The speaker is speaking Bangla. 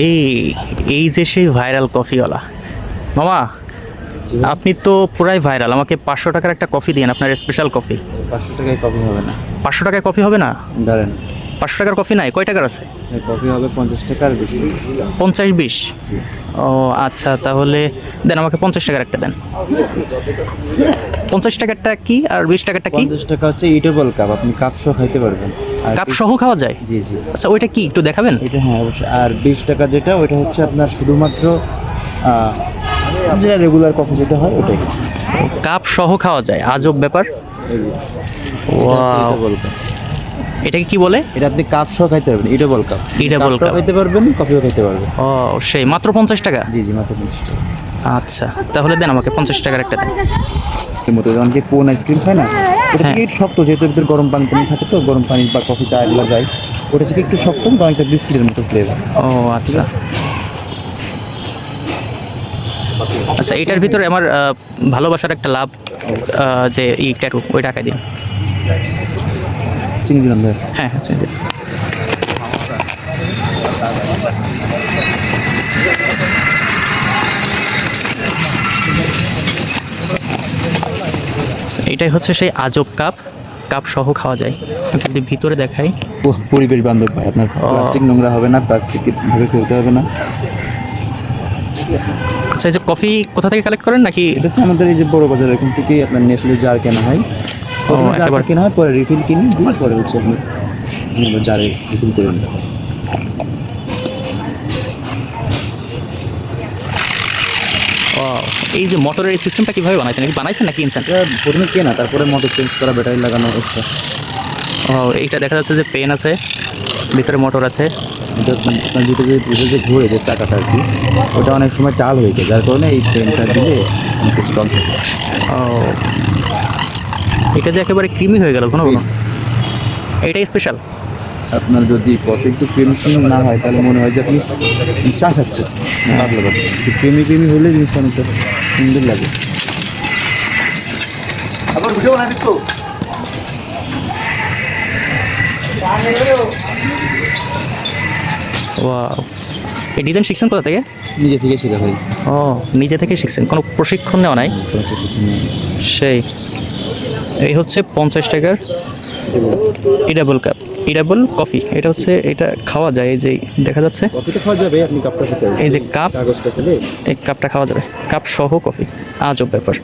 এই এই যে সেই ভাইরাল কফিওয়ালা মামা, আপনি তো পুরাই ভাইরাল। আমাকে 500 টাকার একটা কফি দিন, আপনার স্পেশাল কফি। 500 টাকায় কফি হবে না। 500 টাকায় কফি হবে না? ধরেন 500 টাকার কফি নাই, কয় টাকার আছে? কফি হবে 50 টাকা আর 20 টাকা। 50-20? জি। ও আচ্ছা, তাহলে দেন আমাকে 50 টাকার একটা দেন। 50 টাকারটা কি আর 20 টাকারটা কি? 50 টাকা হচ্ছে ইটেবল কাপ, আপনি কাপ সহ খাইতে পারবেন। আর কাপ সহ খাওয়া যায়? জি জি। আচ্ছা, ওইটা কি একটু দেখাবেন? এটা হ্যাঁ অবশ্যই। আর 20 টাকা যেটা, ওইটা হচ্ছে আপনার শুধুমাত্র যেটা রেগুলার কফি যেটা হয় ওটাই। কাপ সহ খাওয়া যায়, আজব ব্যাপার। এই যে ওয়াও, ইটেবল কাপ। এটাকে কি বলে? এটা আপনি কাপ সহ খাইতে পারবেন, ইটেবল কাপ। Eatable কাপটাও cup। খাইতে পারবেন, কফিও খাইতে পারবেন। ও সেই মাত্র 50 টাকা? জি জি, মাত্র 50 টাকা। আচ্ছা, তাহলে দেন আমাকে 50 টাকার একটা দেন। এর মতো অনেকে কোন আইসক্রিম খায় না, ওটা হ্যাঁ। থেকে একটু শক্ত, যেহেতু ভিতরে গরম পানি টানি থাকে, তো গরম পানি বা কফি চা এগুলো যায়, ওটা থেকে একটু শক্ত, তো অনেকটা বিস্কিটের মতো ফ্লেভার। ও আচ্ছা আচ্ছা, এটার ভিতরে আমার ভালোবাসার একটা লাভ, যে এই ট্যাটু, ওই টাকায় দিন। চিনি দিলাম ভাই। হ্যাঁ হ্যাঁ, চিনি দিন। এটাই হচ্ছে সেই আজব কাপ, কাপ সহ খাওয়া যায়। যদি ভিতরে দেখাই, পরিবেশ বান্ধব ভাই, আপনার প্লাস্টিক নোংরা হবে না, প্লাস্টিক ভাবে ফেলতে হবে না। আচ্ছা, এই যে কফি কোথা থেকে কালেক্ট করেন নাকি? এটা হচ্ছে আমাদের এই যে বড় বাজার, এখান থেকেই আপনার নেসলে জার কেনা হয়। প্রথমে জারটা একেবারে। কেনা হয়, পরে রিফিল কিনি, দিয়ে পরে হচ্ছে আপনি জারে রিফিল করে নিন। ও, এই যে মোটরের এই সিস্টেমটা কিভাবে বানাইছেন? নাকি বানাইছেন নাকি কিনছেন? এটা প্রথমে কেনা, তারপরে মোটর চেঞ্জ করা, ব্যাটারি লাগানো এক্সট্রা। ও, এইটা দেখা যাচ্ছে যে পেন আছে, ভিতরে মোটর আছে। এটা আপনার যেটা যে ঘুরে যে চাকাটা আর কি, ওটা অনেক সময় টাল হয়ে যায়, যার কারণে এই পেনটা দিলে অনেক স্ট্রং থাকে। ও, এটা যে একেবারে ক্রিমি হয়ে গেল কোনো কোনো, এটাই স্পেশাল। আপনার যদি কফি একটু ক্রিমি ক্রিমি না হয়, তাহলে মনে হয় যে আপনি চা খাচ্ছেন, পাতলা পাতলা। একটু ক্রিমি ক্রিমি হলে জিনিসটা অনেকটা সুন্দর লাগে। আবার ভিডিও না দেখো। ওয়াও, এই ডিজাইন শিখছেন কোথা থেকে? নিজে থেকে শেখা ভাই। ও, নিজে থেকে শিখছেন, কোনো প্রশিক্ষণ নেওয়া নাই? কোনো প্রশিক্ষণ নেই। সেই এই হচ্ছে 50 টাকার ইডাবল কাপ, ইডাবল কফি। এটা হচ্ছে, এটা খাওয়া যায়, এই যে দেখা যাচ্ছে কফিটা খাওয়া যাবে, আপনি কাপটা খেতে পারবেন। এই যে কাপ, কাগজটা খেলে এই কাপটা খাওয়া যাবে, কাপ সহ কফি। আজব ব্যাপার।